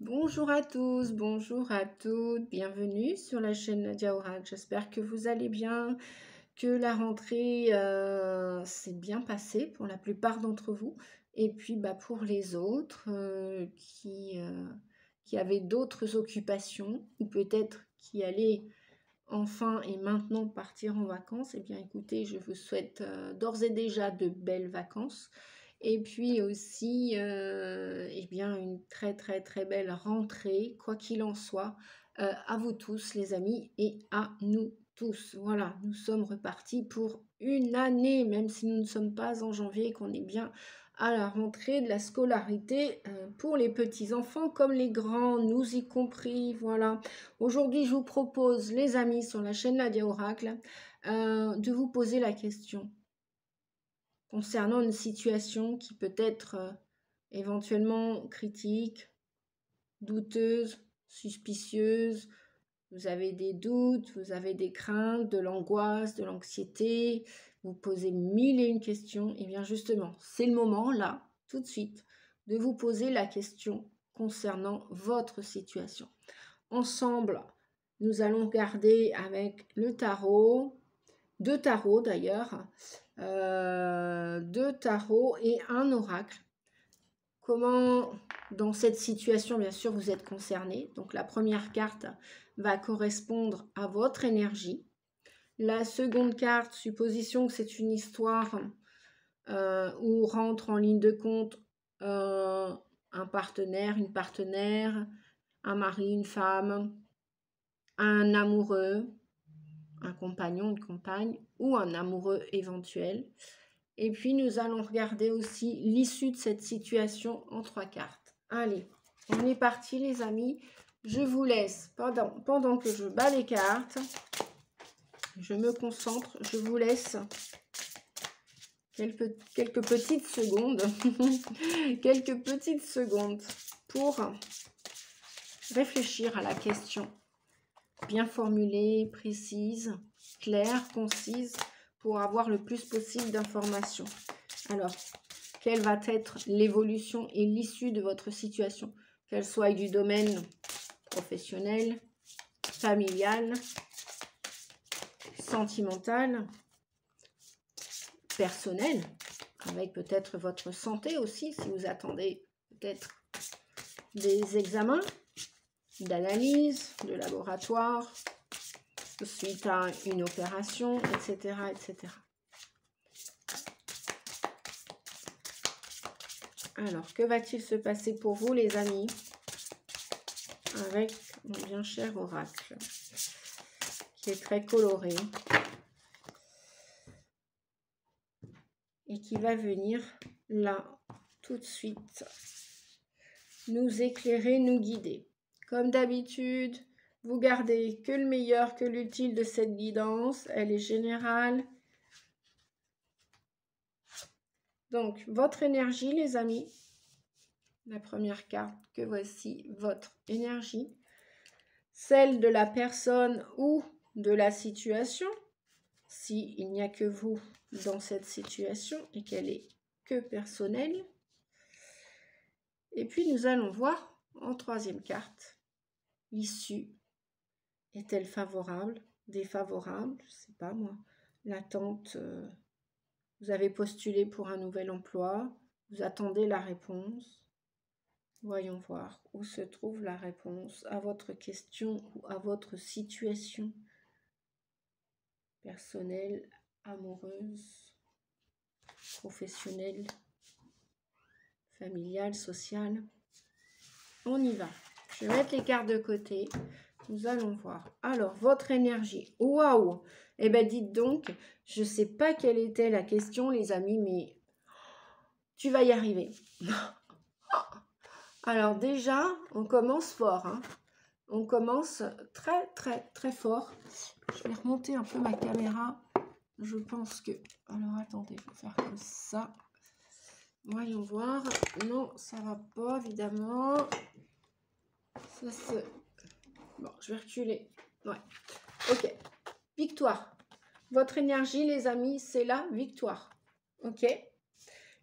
Bonjour à tous, bonjour à toutes, bienvenue sur la chaîne Nadia Oracle. J'espère que vous allez bien, que la rentrée s'est bien passée pour la plupart d'entre vous. Et puis pour les autres qui avaient d'autres occupations ou peut-être qui allaient enfin et maintenant partir en vacances, eh bien écoutez, je vous souhaite d'ores et déjà de belles vacances. Et puis aussi, eh bien, une très très très belle rentrée, quoi qu'il en soit, à vous tous les amis et à nous tous. Voilà, nous sommes repartis pour une année, même si nous ne sommes pas en janvier, qu'on est bien à la rentrée de la scolarité pour les petits-enfants comme les grands, nous y compris, voilà. Aujourd'hui, je vous propose, les amis, sur la chaîne Nadia Oracle, de vous poser la question concernant une situation qui peut être éventuellement critique, douteuse, suspicieuse. Vous avez des doutes, vous avez des craintes, de l'angoisse, de l'anxiété, vous posez mille et une questions. Et bien justement, c'est le moment, là, tout de suite, de vous poser la question concernant votre situation. Ensemble, nous allons regarder avec le tarot, deux tarots d'ailleurs, deux tarots et un oracle. Comment, dans cette situation, bien sûr, vous êtes concerné. Donc, la première carte va correspondre à votre énergie. La seconde carte, supposition que c'est une histoire où rentre en ligne de compte un partenaire, une partenaire, un mari, une femme, un amoureux, un compagnon, une compagne ou un amoureux éventuel. Et puis, nous allons regarder aussi l'issue de cette situation en trois cartes. Allez, on est parti les amis. Je vous laisse, pendant que je bats les cartes, je me concentre, je vous laisse quelques petites secondes, quelques petites secondes pour réfléchir à la question bien formulée, précise, claire, concise, pour avoir le plus possible d'informations. Alors, quelle va être l'évolution et l'issue de votre situation, qu'elle soit du domaine professionnel, familial, sentimental, personnel, avec peut-être votre santé aussi, si vous attendez peut-être des examens, d'analyse, de laboratoire, suite à une opération, etc., etc. Alors, que va-t-il se passer pour vous, les amis, avec mon bien cher oracle, qui est très coloré et qui va venir là, tout de suite, nous éclairer, nous guider. Comme d'habitude, vous gardez que le meilleur, que l'utile de cette guidance. Elle est générale. Donc, votre énergie, les amis. La première carte, que voici votre énergie. Celle de la personne ou de la situation. S'il n'y a que vous dans cette situation et qu'elle est que personnelle. Et puis, nous allons voir en troisième carte, l'issue. Est-elle favorable, défavorable? Je ne sais pas moi. L'attente, vous avez postulé pour un nouvel emploi, vous attendez la réponse. Voyons voir où se trouve la réponse à votre question ou à votre situation personnelle, amoureuse, professionnelle, familiale, sociale. On y va. Je vais mettre les cartes de côté. Nous allons voir. Alors, votre énergie. Waouh! Eh bien, dites donc, je ne sais pas quelle était la question, les amis, mais tu vas y arriver. Alors déjà, on commence fort. Hein. On commence très, très, très fort. Je vais remonter un peu ma caméra. Je pense que... Alors, attendez, je vais faire comme ça. Voyons voir. Non, ça ne va pas, évidemment. Ça, c'est... Bon, je vais reculer. Ouais. Ok. Victoire. Votre énergie, les amis, c'est la victoire. Ok.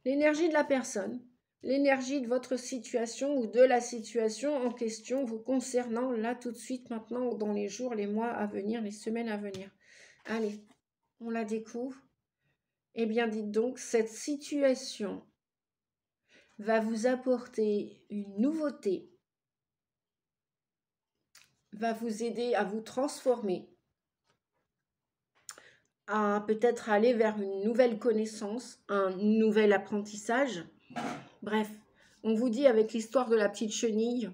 L'énergie de la personne. l'énergie de votre situation ou de la situation en question vous concernant là tout de suite, maintenant, ou dans les jours, les mois à venir, les semaines à venir. Allez, on la découvre. Eh bien, dites donc, cette situation va vous apporter une nouveauté, va vous aider à vous transformer, à peut-être aller vers une nouvelle connaissance, un nouvel apprentissage. Bref, on vous dit avec l'histoire de la petite chenille,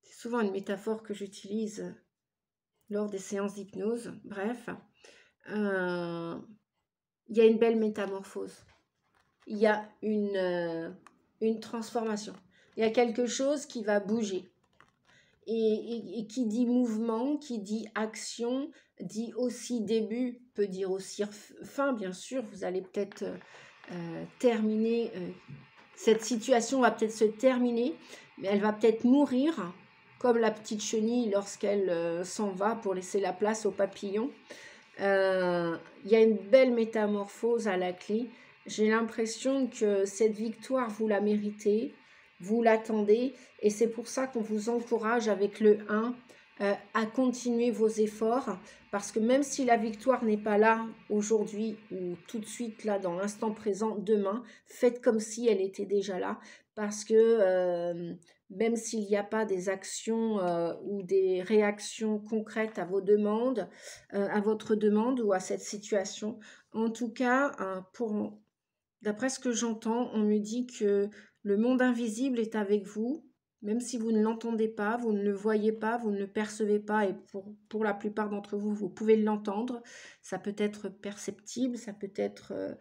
c'est souvent une métaphore que j'utilise lors des séances d'hypnose. Bref, il y a une belle métamorphose. Il y a une transformation. Il y a quelque chose qui va bouger. Et qui dit mouvement, qui dit action, dit aussi début, peut dire aussi fin, bien sûr. Vous allez peut-être terminer, cette situation va peut-être se terminer, mais elle va peut-être mourir, comme la petite chenille lorsqu'elle s'en va pour laisser la place au papillon. Il y a une belle métamorphose à la clé. J'ai l'impression que cette victoire, vous la méritez, vous l'attendez, et c'est pour ça qu'on vous encourage avec le 1 à continuer vos efforts, parce que même si la victoire n'est pas là aujourd'hui ou tout de suite là dans l'instant présent, demain, faites comme si elle était déjà là, parce que même s'il n'y a pas des actions ou des réactions concrètes à vos demandes, à votre demande ou à cette situation, en tout cas, d'après ce que j'entends, on me dit que le monde invisible est avec vous, même si vous ne l'entendez pas, vous ne le voyez pas, vous ne le percevez pas, et pour la plupart d'entre vous, vous pouvez l'entendre. Ça peut être perceptible, ça peut être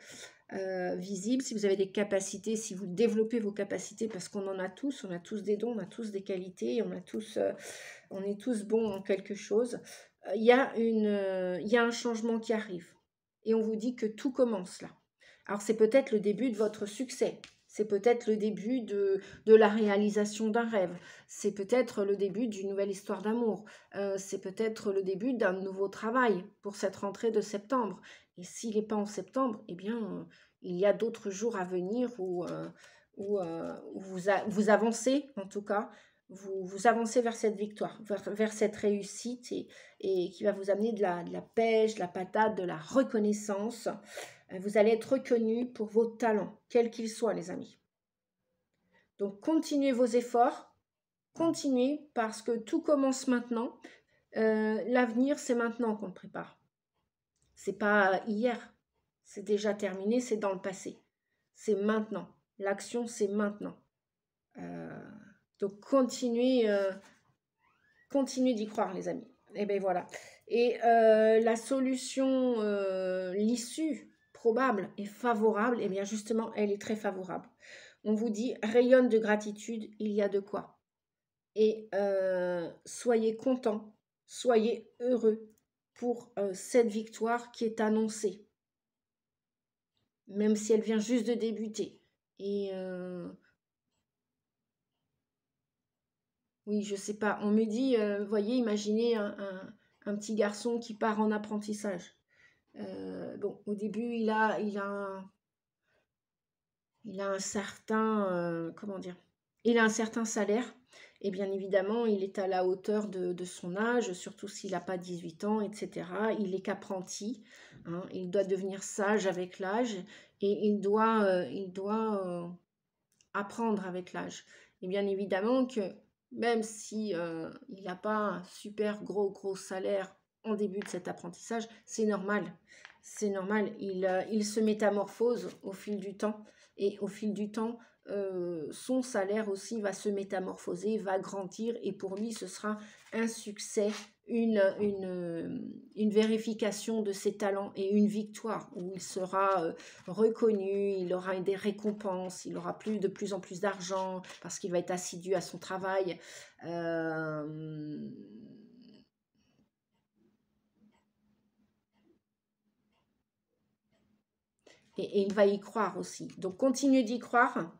visible, si vous avez des capacités, si vous développez vos capacités, parce qu'on en a tous, on a tous des dons, on a tous des qualités, on est tous bons en quelque chose. Il y a un changement qui arrive, et on vous dit que tout commence là. Alors c'est peut-être le début de votre succès, c'est peut-être le début de la réalisation d'un rêve, c'est peut-être le début d'une nouvelle histoire d'amour, c'est peut-être le début d'un nouveau travail pour cette rentrée de septembre. Et s'il n'est pas en septembre, eh bien, il y a d'autres jours à venir où vous avancez, en tout cas, vous avancez vers cette victoire, vers cette réussite, et qui va vous amener de la pêche, de la patate, de la reconnaissance. Vous allez être reconnu pour vos talents, quels qu'ils soient, les amis. Donc, continuez vos efforts, continuez, parce que tout commence maintenant. L'avenir, c'est maintenant qu'on le prépare. C'est pas hier, c'est déjà terminé, c'est dans le passé. C'est maintenant. L'action, c'est maintenant. Donc, continuez d'y croire, les amis. Et bien voilà. Et la solution, l'issue probable et favorable, et bien justement, elle est très favorable. On vous dit, rayonne de gratitude, il y a de quoi. Et soyez contents, soyez heureux pour cette victoire qui est annoncée, même si elle vient juste de débuter. Et oui, je sais pas, on me dit, voyez, imaginez un petit garçon qui part en apprentissage. Bon, au début, il a un certain, comment dire, il a un certain salaire, et bien évidemment, il est à la hauteur de son âge, surtout s'il n'a pas 18 ans, etc. Il est qu'apprenti, hein, il doit devenir sage avec l'âge, et il doit apprendre avec l'âge. Et bien évidemment que même si il n'a pas un super gros salaire en début de cet apprentissage, c'est normal. C'est normal, il se métamorphose au fil du temps, et au fil du temps, son salaire aussi va se métamorphoser, va grandir, et pour lui, ce sera un succès, une vérification de ses talents et une victoire où il sera reconnu, il aura des récompenses, il aura de plus en plus d'argent parce qu'il va être assidu à son travail. Et il va y croire aussi. Donc continuez d'y croire,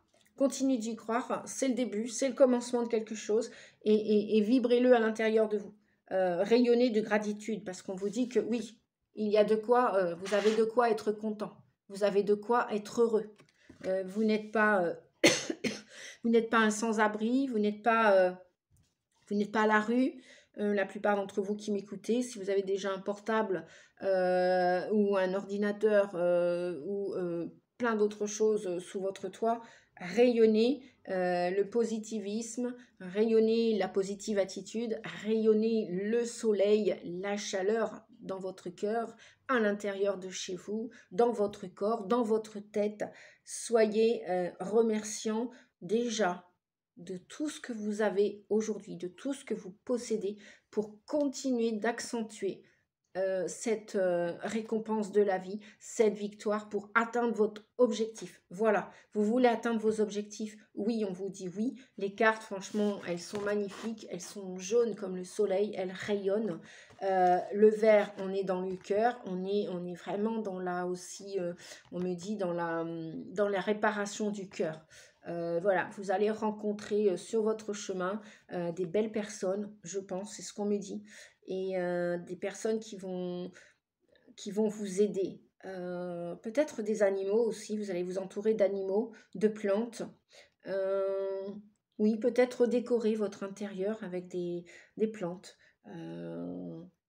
c'est le début, c'est le commencement de quelque chose, et vibrez-le à l'intérieur de vous. Rayonnez de gratitude, parce qu'on vous dit que oui, il y a de quoi, vous avez de quoi être content, vous avez de quoi être heureux. Vous n'êtes pas, vous n'êtes pas un sans-abri, vous n'êtes pas à la rue. La plupart d'entre vous qui m'écoutez, si vous avez déjà un portable ou un ordinateur ou plein d'autres choses sous votre toit, rayonnez le positivisme, rayonnez la positive attitude, rayonnez le soleil, la chaleur dans votre cœur, à l'intérieur de chez vous, dans votre corps, dans votre tête. Soyez remerciants déjà de tout ce que vous avez aujourd'hui, de tout ce que vous possédez pour continuer d'accentuer cette récompense de la vie, cette victoire pour atteindre votre objectif. Voilà, vous voulez atteindre vos objectifs? Oui, on vous dit oui. Les cartes, franchement, elles sont magnifiques, elles sont jaunes comme le soleil, elles rayonnent. Le vert, on est dans le cœur, on est vraiment dans la aussi, on me dit dans la réparation du cœur. Voilà, vous allez rencontrer sur votre chemin des belles personnes, je pense, c'est ce qu'on me dit, et des personnes qui vont vous aider. Peut-être des animaux aussi, vous allez vous entourer d'animaux, de plantes. Oui, peut-être décorer votre intérieur avec des plantes.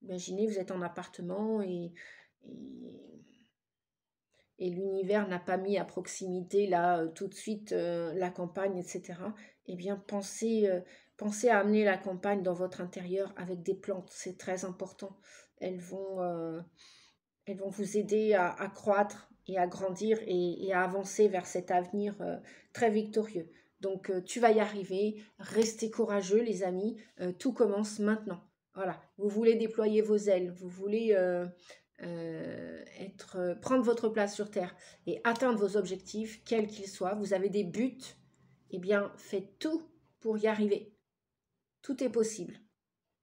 Imaginez, vous êtes en appartement et l'univers n'a pas mis à proximité là tout de suite la campagne, etc. Eh bien, pensez à amener la campagne dans votre intérieur avec des plantes, c'est très important. Elles vont vous aider à croître et à grandir et à avancer vers cet avenir très victorieux. Donc, tu vas y arriver, restez courageux les amis, tout commence maintenant. Voilà, vous voulez déployer vos ailes, vous voulez prendre votre place sur Terre et atteindre vos objectifs, quels qu'ils soient. Vous avez des buts, eh bien, faites tout pour y arriver. Tout est possible.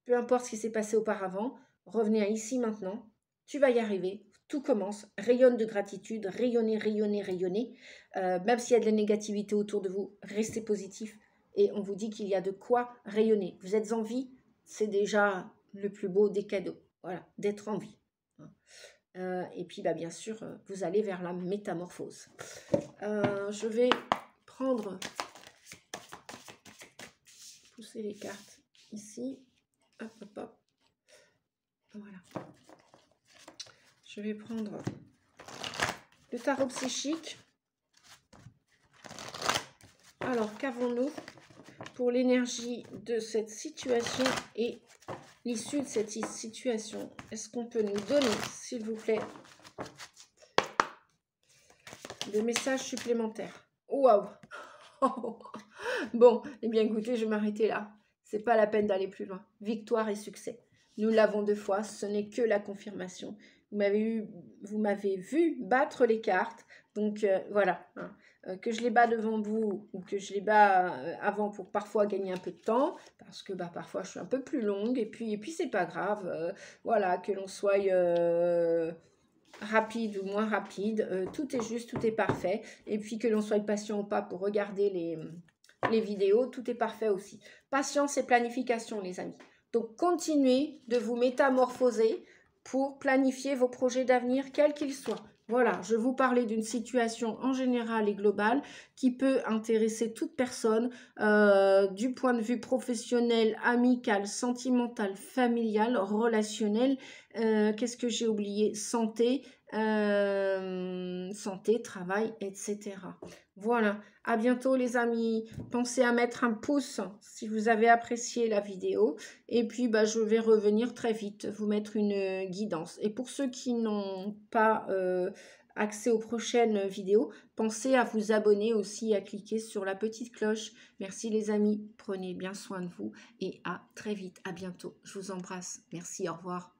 Peu importe ce qui s'est passé auparavant, revenez à ici maintenant. Tu vas y arriver. Tout commence. Rayonne de gratitude. Rayonnez, rayonnez, rayonnez. Même s'il y a de la négativité autour de vous, restez positif. Et on vous dit qu'il y a de quoi rayonner. Vous êtes en vie, c'est déjà le plus beau des cadeaux. Voilà, d'être en vie. Et puis, bien sûr, vous allez vers la métamorphose. Je vais pousser les cartes ici. Hop, hop, hop. Voilà. Je vais prendre le tarot psychique. Alors, qu'avons-nous pour l'énergie de cette situation et l'issue de cette situation? Est-ce qu'on peut nous donner, s'il vous plaît, des messages supplémentaires? Waouh! Bon, eh bien écoutez, je vais m'arrêter là. C'est pas la peine d'aller plus loin. Victoire et succès. Nous l'avons 2 fois, ce n'est que la confirmation. Vous m'avez vu battre les cartes. Donc voilà, hein. Que je les bats devant vous ou que je les bats avant pour parfois gagner un peu de temps, parce que parfois je suis un peu plus longue, et puis c'est pas grave. Voilà, que l'on soit rapide ou moins rapide, tout est juste, tout est parfait. Et puis que l'on soit patient ou pas pour regarder les vidéos, tout est parfait aussi. Patience et planification, les amis. Donc, continuez de vous métamorphoser pour planifier vos projets d'avenir, quels qu'ils soient. Voilà, je vous parlais d'une situation en général et globale qui peut intéresser toute personne du point de vue professionnel, amical, sentimental, familial, relationnel. Qu'est-ce que j'ai oublié? Santé, travail, etc. Voilà, à bientôt les amis. Pensez à mettre un pouce si vous avez apprécié la vidéo. Et puis, je vais revenir très vite, vous mettre une guidance. Et pour ceux qui n'ont pas accès aux prochaines vidéos, pensez à vous abonner aussi, à cliquer sur la petite cloche. Merci les amis, prenez bien soin de vous et à très vite, à bientôt. Je vous embrasse. Merci, au revoir.